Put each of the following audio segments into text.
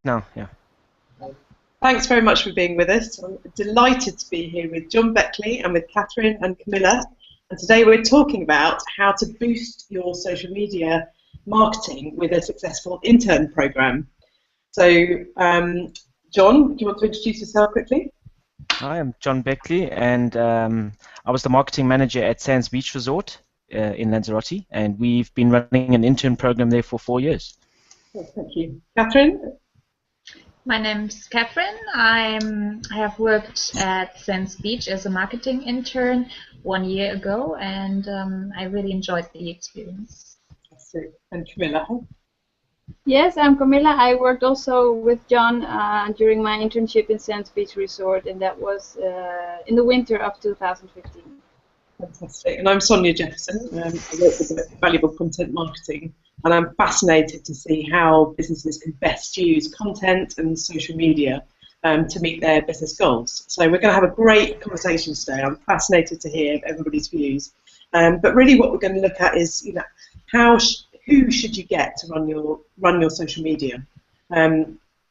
No, yeah. Thanks very much for being with us. I'm delighted to be here with Dale Beckley and with Cathérine and Camilla. And today we're talking about how to boost your social media marketing with a successful intern program. So, John, do you want to introduce yourself quickly? Hi, I'm Dale Beckley, and I was the marketing manager at Sands Beach Resort in Lanzarote, and we've been running an intern program there for 4 years. Oh, thank you. Cathérine? My name's Cathérine. I have worked at Sands Beach as a marketing intern 1 year ago, and I really enjoyed the experience. And Camilla? Yes, I'm Camilla. I worked also with John during my internship in Sands Beach Resort, and that was in the winter of 2015. Fantastic. And I'm Sonja Jefferson. I work with valuable content marketing, and I'm fascinated to see how businesses can best use content and social media to meet their business goals. So we're going to have a great conversation today. I'm fascinated to hear everybody's views. But really, what we're going to look at is, who should you get to run your social media?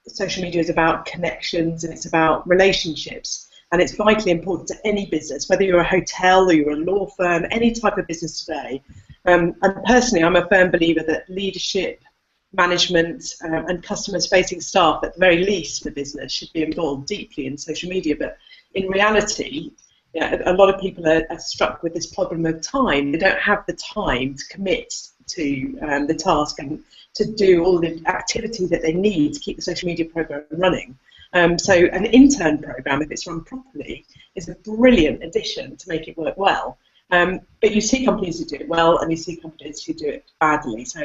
Social media is about connections and it's about relationships. And it's vitally important to any business, whether you're a hotel or you're a law firm, any type of business today. And personally, I'm a firm believer that leadership, management, and customers-facing staff, at the very least, the business should be involved deeply in social media. But in reality, a lot of people are struck with this problem of time. They don't have the time to commit to the task and to do all the activity that they need to keep the social media program running. So an intern program, if it's run properly, is a brilliant addition to make it work well. But you see companies who do it well, and you see companies who do it badly. So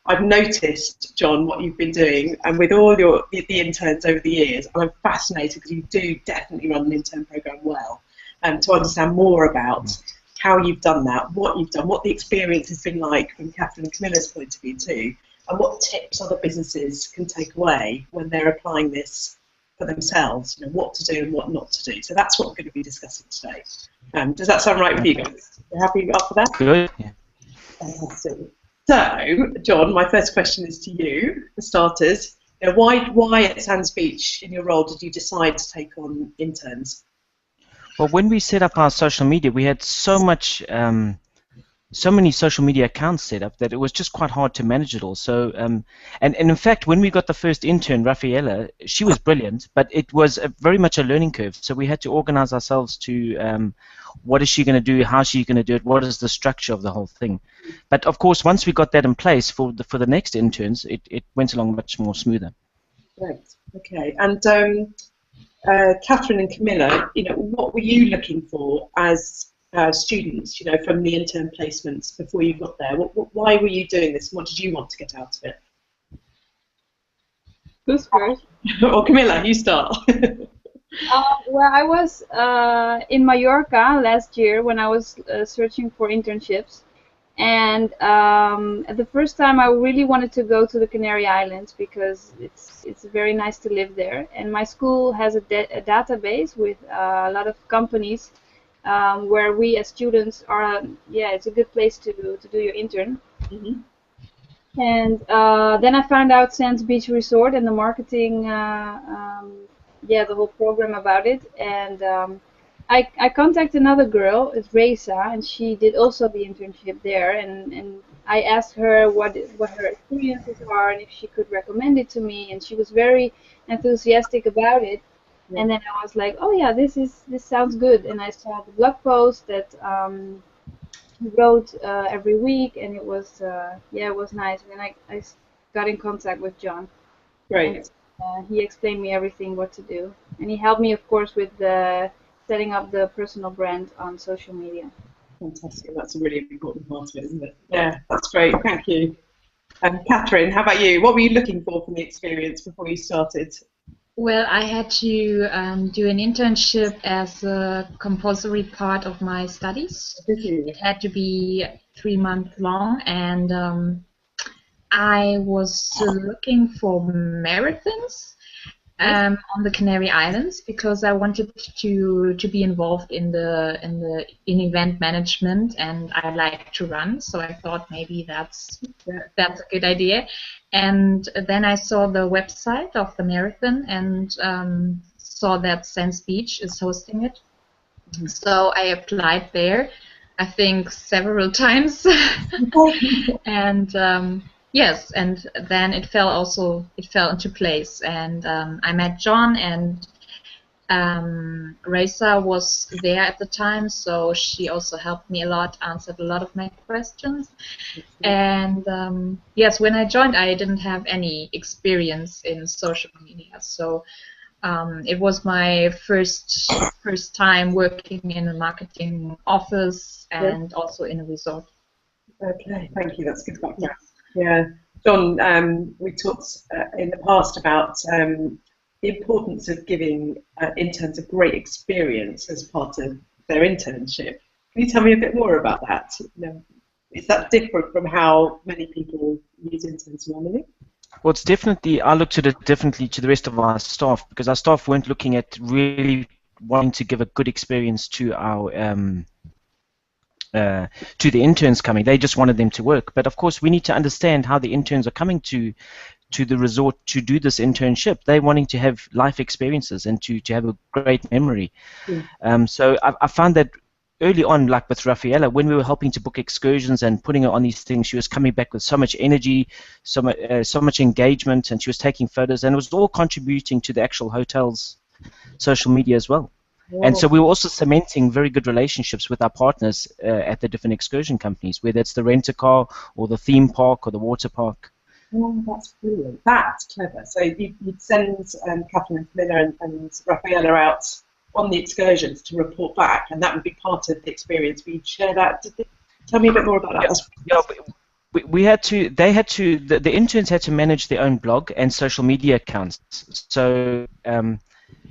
I've noticed, John, what you've been doing, and with all the interns over the years, and I'm fascinated because you do definitely run an intern program well, to understand more about how you've done that, what you've done, what the experience has been like from Cathérine and Camilla's point of view too, and what tips other businesses can take away when they're applying this for themselves, what to do and what not to do. So that's what we're going to be discussing today. Does that sound right with you guys? You happy after that? Good. Yeah. Fantastic. So, John, my first question is to you, for starters. Why at Sands Beach, in your role, did you decide to take on interns? Well, when we set up our social media, we had so many social media accounts set up that it was just quite hard to manage it all. So, and in fact, when we got the first intern, Rafaela, she was brilliant, but it was very much a learning curve. So we had to organize ourselves to what is she going to do, how is she going to do it, what is the structure of the whole thing. But of course, once we got that in place for the next interns, it went along much more smoother. Right. Okay. And Cathérine and Camilla, what were you looking for as students, from the intern placements before you got there? Why were you doing this? What did you want to get out of it? Who's first? Or Camilla, you start. Well, I was in Mallorca last year when I was searching for internships, and at the first time I really wanted to go to the Canary Islands because it's very nice to live there, and my school has a database with a lot of companies where we as students are, it's a good place to do your intern. Mm-hmm. And then I found out Sands Beach Resort and the marketing, the whole program about it. And I contacted another girl, it's Reza, and she did also the internship there. And I asked her what her experiences are and if she could recommend it to me. And she was very enthusiastic about it. Yeah. And then I was like, oh yeah, this sounds good. And I saw the blog post that he wrote every week, and it was nice. And I got in contact with John. Great. And, he explained me everything what to do, and he helped me, of course, with setting up the personal brand on social media. Fantastic. That's a really important part of it, isn't it? Yeah, that's great. Thank you. And Cathérine, how about you? What were you looking for from the experience before you started? Well, I had to do an internship as a compulsory part of my studies. It had to be 3 months long, and I was looking for marathons, On the Canary Islands, because I wanted to be involved in event management, and I like to run, so I thought maybe that's a good idea. And then I saw the website of the marathon and saw that Sands Beach is hosting it. So I applied there, I think several times, and yes, and then it fell into place, and I met John, and Raisa was there at the time, so she also helped me a lot, answered a lot of my questions. And yes, when I joined, I didn't have any experience in social media, so it was my first time working in a marketing office and also in a resort. Okay, thank you. That's good background. Yeah, John, we talked in the past about the importance of giving interns a great experience as part of their internship. Can you tell me a bit more about that? Is that different from how many people use interns normally? Well, it's definitely, I looked at it differently to the rest of our staff, because our staff weren't looking at really wanting to give a good experience to our to the interns coming. They just wanted them to work. But of course, we need to understand how the interns are coming to the resort to do this internship. They're wanting to have life experiences and to have a great memory. So I found that early on, like with Rafaela, when we were helping to book excursions and putting her on these things, she was coming back with so much energy, so much engagement, and she was taking photos, and it was all contributing to the actual hotel's social media as well. And so we were also cementing very good relationships with our partners at the different excursion companies, whether it's the rent-a-car or the theme park or the water park. Oh, that's brilliant. That's clever. So you'd send Cathérine and Camilla and Rafaela out on the excursions to report back, and that would be part of the experience. We'd share that. Tell me a bit more about that. Yeah, we had to. They had to. The interns had to manage their own blog and social media accounts. So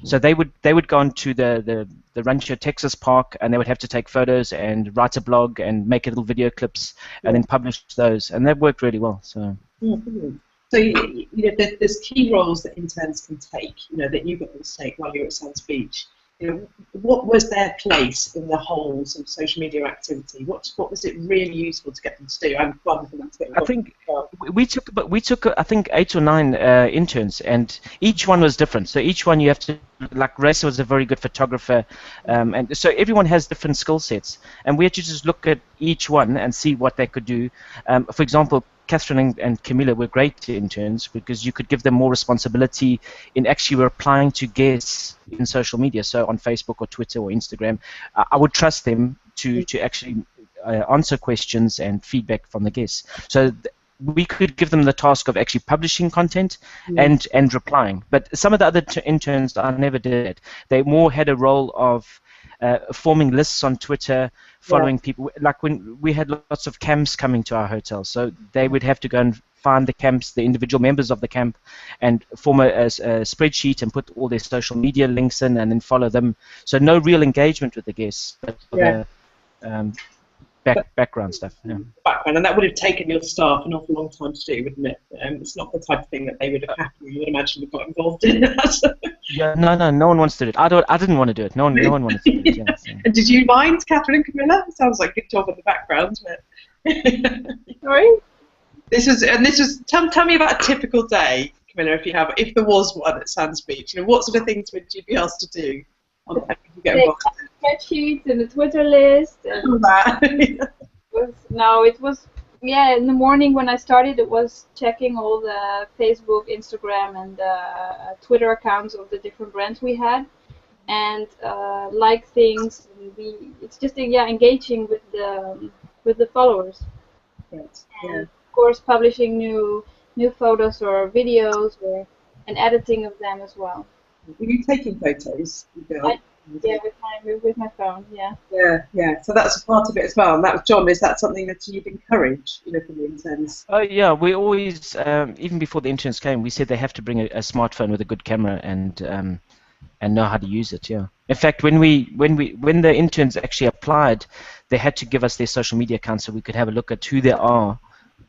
so they would go onto the Rancho Texas Park, and they would have to take photos and write a blog and make little video clips and then publish those, and that worked really well. So. So there's key roles that interns can take. That you got to take while you're at Sands Beach. What was their place in the whole sort of social media activity? What was it really useful to get them to do? And fun for them to get involved. I think we took I think 8 or 9 interns, and each one was different. So each one you have to, like Raisa was a very good photographer, and so everyone has different skill sets, and we had to just look at each one and see what they could do. For example, Cathérine and Camilla were great interns because you could give them more responsibility in actually replying to guests in social media, so on Facebook or Twitter or Instagram. I would trust them to actually answer questions and feedback from the guests. So we could give them the task of actually publishing content and replying. But some of the other interns, I never did it. They more had a role of forming lists on Twitter, following people. Like when we had lots of camps coming to our hotel, so they would have to go and find the camps, the individual members of the camp, and form a spreadsheet and put all their social media links in and then follow them. So no real engagement with the guests, but background stuff. Background, and that would have taken your staff an awful long time to do, wouldn't it? It's not the type of thing that they would have happily, imagine, got involved in that. Yeah, no one wants to do it. I didn't want to do it. No one wanted to do it. Yeah, so. And did you mind, Cathérine and Camilla? Sounds like a good job in the background. Sorry? This was. Tell me about a typical day, Camilla, if there was one at Sands Beach. What sort of things would you be asked to do? Get involved in? Spreadsheets and a Twitter list. And it was in the morning when I started, it was checking all the Facebook, Instagram, and Twitter accounts of the different brands we had, and like things. And it's just engaging with the followers, and of course publishing new photos or videos and editing of them as well. Were you taking photos? With my phone, Yeah. So that's a part of it as well. And that was John. Is that something that you'd encourage, from the interns? Yeah, we always, even before the interns came, we said they have to bring a smartphone with a good camera and know how to use it. Yeah. In fact, when the interns actually applied, they had to give us their social media accounts so we could have a look at who they are.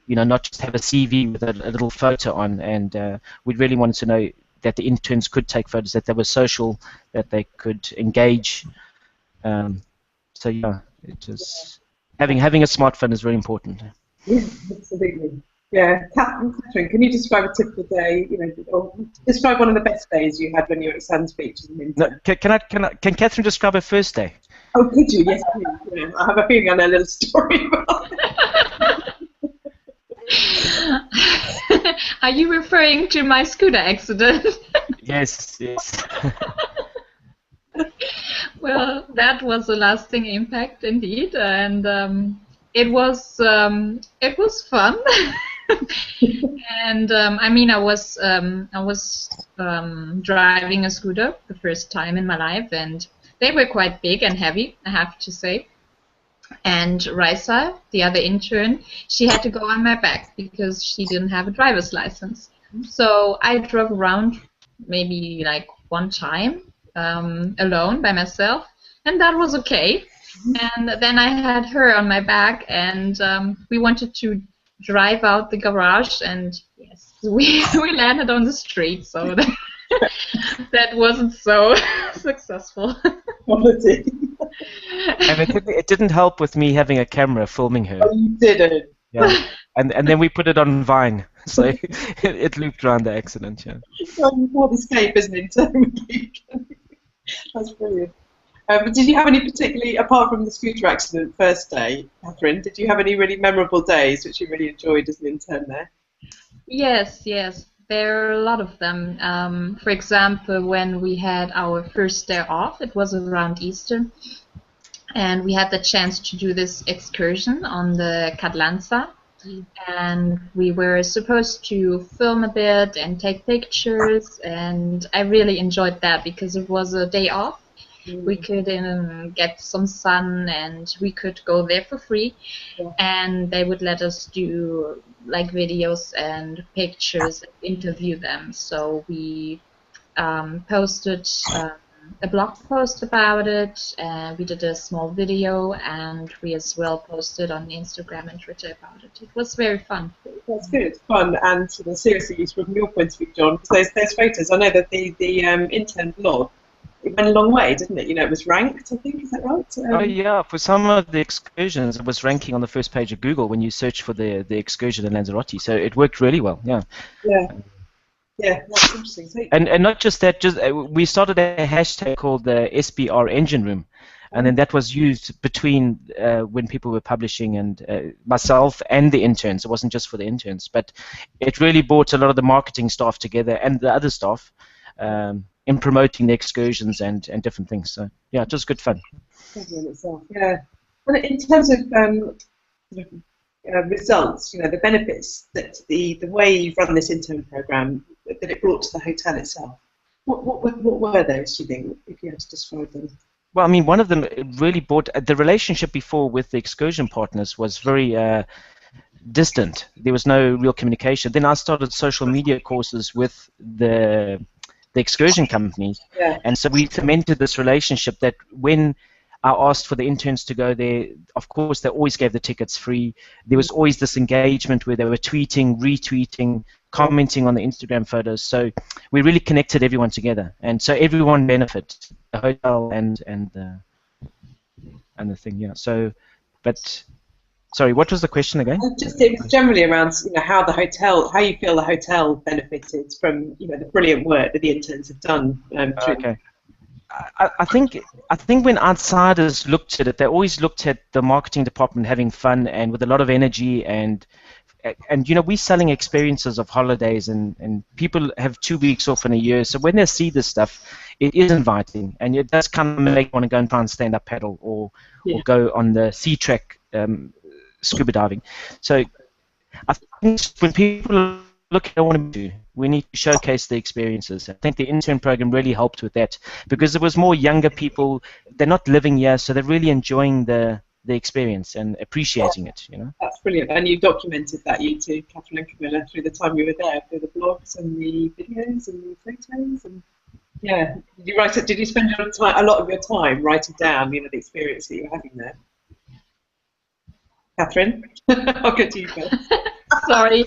Not just have a CV with a little photo on. And we really wanted to know that the interns could take photos, that they were social, that they could engage. So yeah, it was having a smartphone is very important. Yeah, absolutely. Yeah, Cathérine, can you describe a typical day? Or describe one of the best days you had when you were at Sands Beach as an intern. No, can Cathérine describe her first day? Oh, could you? Yes, please. Yeah, I have a feeling I know a little story about it. Are you referring to my scooter accident? Yes. Well, that was a lasting impact indeed, and it was fun. And I mean, I was driving a scooter the first time in my life, and they were quite big and heavy, I have to say. And Raisa, the other intern, she had to go on my back because she didn't have a driver's license. So I drove around maybe like one time alone by myself, and that was okay. And then I had her on my back, and we wanted to drive out the garage, and yes, we landed on the street, so that wasn't so successful. And it didn't help with me having a camera filming her. Oh, you didn't? Yeah. And then we put it on Vine, so it looped around the accident. Yeah. Well, you can't escape as an intern. That's brilliant. But did you have any particularly, apart from the scooter accident first day, Cathérine, did you have any really memorable days which you really enjoyed as an intern there? Yes. There are a lot of them. For example, when we had our first day off, it was around Easter, and we had the chance to do this excursion on the Catlanza, and we were supposed to film a bit and take pictures, and I really enjoyed that because it was a day off. We could get some sun, and we could go there for free, and they would let us do like videos and pictures, interview them. So we posted a blog post about it, we did a small video, and we as well posted on Instagram and Twitter about it. It was very fun. That's good. It's fun and seriously useful from your point of view, John, because those photos, I know that the intern blog, it went a long way, didn't it? It was ranked, I think, is that right? Oh yeah, for some of the excursions, it was ranking on the first page of Google when you search for the excursion in Lanzarote. So it worked really well. Yeah. Yeah, that's interesting. So, and not just that, we started a hashtag called the SBR Engine Room, and then that was used between when people were publishing and myself and the interns. It wasn't just for the interns, but it really brought a lot of the marketing staff together and the other staff. In promoting the excursions and different things. So yeah, it was good fun. Yeah. And in terms of results, the benefits that the way you've run this intern program that it brought to the hotel itself. What were those, do you think, if you had to describe them? Well, I mean, one of them really brought the relationship before with the excursion partners was very distant. There was no real communication. Then I started social media courses with the excursion companies, and so we cemented this relationship that when I asked for the interns to go there, of course they always gave the tickets free. There was always this engagement where they were tweeting, retweeting, commenting on the Instagram photos. So we really connected everyone together, and so everyone benefited, the hotel and the thing. Yeah. So, but. Sorry, what was the question again? It was generally around how you feel the hotel benefited from the brilliant work that the interns have done. Okay, I think when outsiders looked at it, they always looked at the marketing department having fun and with a lot of energy and we're selling experiences of holidays and people have 2 weeks off in a year, so when they see this stuff, it is inviting and it does kind of make one to go and try and stand up paddle or go on the sea track. Scuba diving. So I think when people look at what we do, we need to showcase the experiences. I think the intern program really helped with that because there was more younger people. They're not living here, so they're really enjoying the experience and appreciating it. That's brilliant, and you documented that, you two, Cathérine and Camilla, through the time you were there, through the blogs and the videos and the photos. And yeah, did you spend a lot of your time writing down the experience that you were having there? Cathérine, I'll get to you first. Sorry.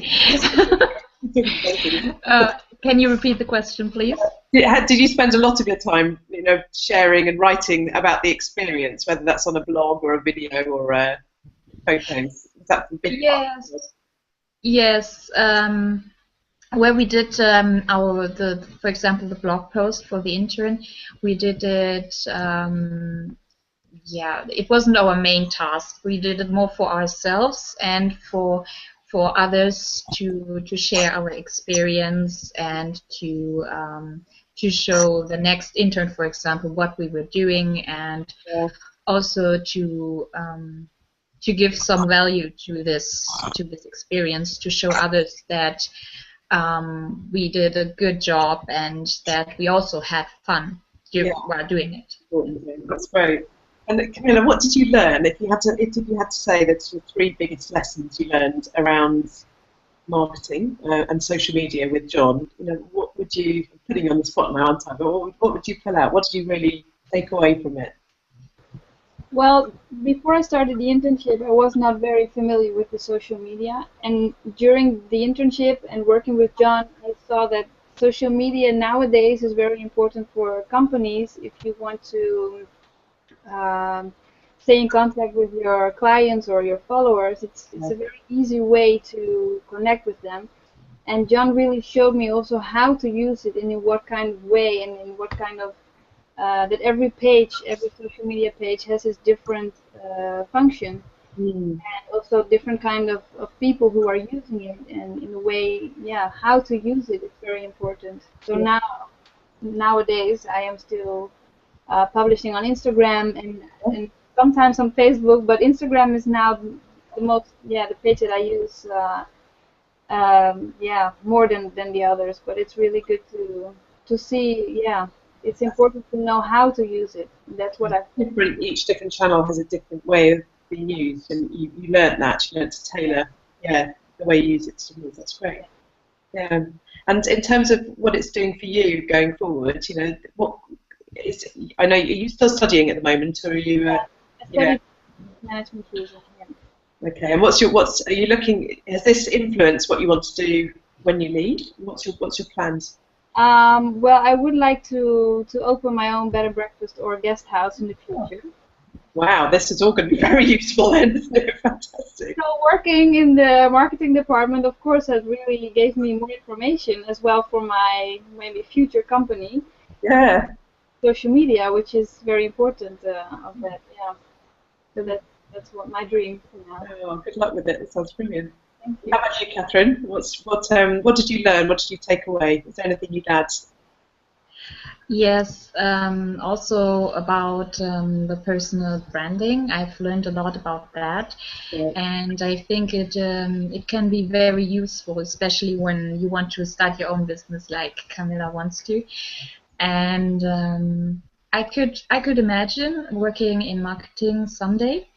Can you repeat the question, please? Did you spend a lot of your time, sharing and writing about the experience, whether that's on a blog or a video or photos? Is that the big part? Yes. Where we did for example, the blog post for the intern, we did it. It wasn't our main task. We did it more for ourselves and for others to share our experience and to show the next intern, for example, what we were doing, and also to give some value to this experience, to show others that we did a good job and that we also had fun while doing it. That's great. And Camilla, what did you learn? If you had to say the three biggest lessons you learned around marketing and social media with John, what would you, I'm putting you on the spot now, aren't I? But what would you pull out? What did you really take away from it? Well, before I started the internship, I was not very familiar with the social media, and during the internship and working with John, I saw that social media nowadays is very important for companies if you want to stay in contact with your clients or your followers. It's a very easy way to connect with them, and John really showed me also how to use it and in what kind of way and in what kind of that every social media page has its different function, and also different kind of people who are using it, and in a way, how to use it is very important. So nowadays I am still publishing on Instagram and sometimes on Facebook, but Instagram is now the most, the page that I use more than the others, but it's really good to see, it's important to know how to use it. That's what each different channel has a different way of being used, and you learned that. You learned to tailor, the way you use it to use. That's great. Yeah. And in terms of what it's doing for you going forward, what is? I know, are you still studying at the moment, or are you? I study management using. Okay. And are you looking? Has this influenced what you want to do when you leave? What's your plans? Well, I would like to open my own bed and breakfast or guest house in the future. Wow, this is all going to be very useful then, isn't it? Fantastic. So working in the marketing department, of course, has really gave me more information as well for my maybe future company. Yeah. Social media, which is very important of that, So that's what my dream for now. Oh, good luck with it. It sounds brilliant. How about you, Cathérine? What did you learn? What did you take away? Is there anything you'd add? Yes, also about the personal branding. I've learned a lot about that, and I think it can be very useful, especially when you want to start your own business, like Camilla wants to. And I could imagine working in marketing someday.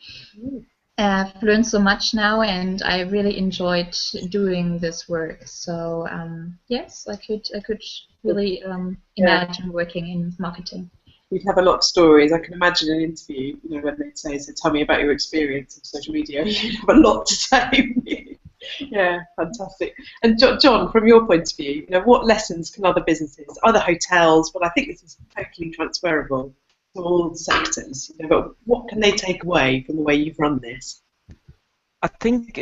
I've learned so much now, and I really enjoyed doing this work. So yes, I could really imagine working in marketing. You'd have a lot of stories. I can imagine an interview, when they say, "So tell me about your experience of social media." You'd have a lot to say. Yeah, fantastic. And John, from your point of view, what lessons can other businesses, other hotels, but I think this is totally transferable to all sectors, but what can they take away from the way you've run this? I think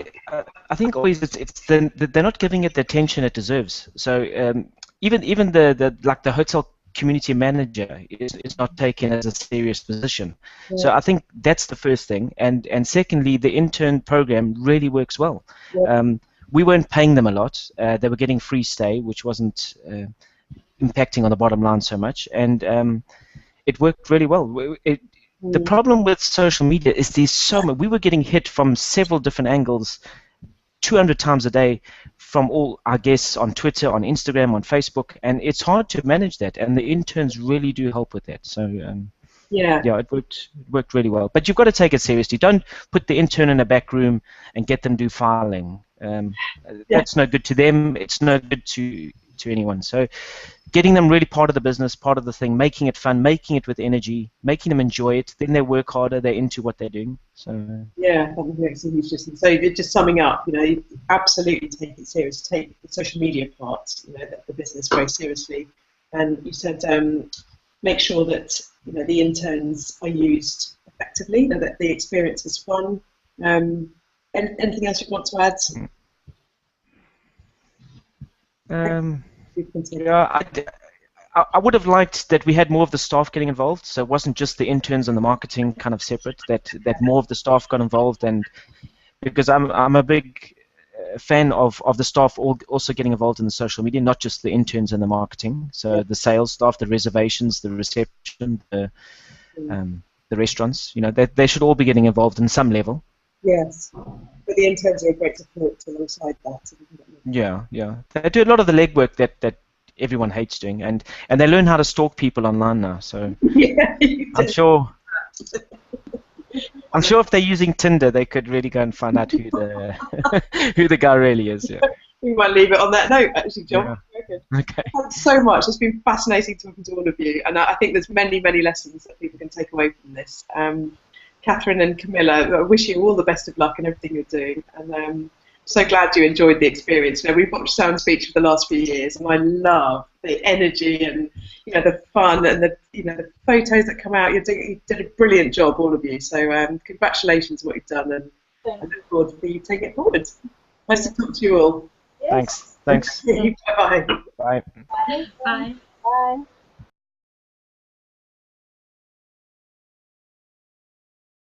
always they're not giving it the attention it deserves. So even the hotel community manager is not taken as a serious position. Yeah. So I think that's the first thing, and secondly, the intern program really works well. Yeah. We weren't paying them a lot. They were getting free stay, which wasn't impacting on the bottom line so much, and it worked really well. The problem with social media is there's so much. We were getting hit from several different angles, 200 times a day, from all our guests on Twitter, on Instagram, on Facebook, and it's hard to manage that. And the interns really do help with that. So it worked really well. But you've got to take it seriously. Don't put the intern in a back room and get them do filing. That's no good to them. It's no good to to anyone. So getting them really part of the business, part of the thing, making it fun, making it with energy, making them enjoy it. Then they work harder. They're into what they're doing. So yeah, that makes a huge difference. So just summing up, you absolutely take it serious. Take the social media part, the business very seriously. And you said make sure that the interns are used effectively, and that the experience is fun. Anything else you want to add? Yeah, I would have liked that we had more of the staff getting involved, so it wasn't just the interns and the marketing kind of separate. That more of the staff got involved, and because I'm a big fan of the staff also getting involved in the social media, not just the interns and the marketing. So the sales staff, the reservations, the reception, the restaurants. They should all be getting involved in some level. Yes, but the interns are a great support alongside that. Yeah. They do a lot of the legwork that everyone hates doing, and they learn how to stalk people online now. So yeah, I'm sure if they're using Tinder, they could really go and find out who the guy really is. Yeah. We might leave it on that note, actually, John. Yeah. Okay. Thanks so much. It's been fascinating talking to all of you, and I think there's many, many lessons that people can take away from this. Cathérine and Camilla, I wish you all the best of luck in everything you're doing, and I'm so glad you enjoyed the experience. We've watched Sound Speech for the last few years, and I love the energy and the fun and the photos that come out. You did a brilliant job, all of you. So congratulations on what you've done, and I look forward to you taking it forward. Nice to talk to you all. Yes. Thanks. Bye-bye. Bye. Bye. Bye.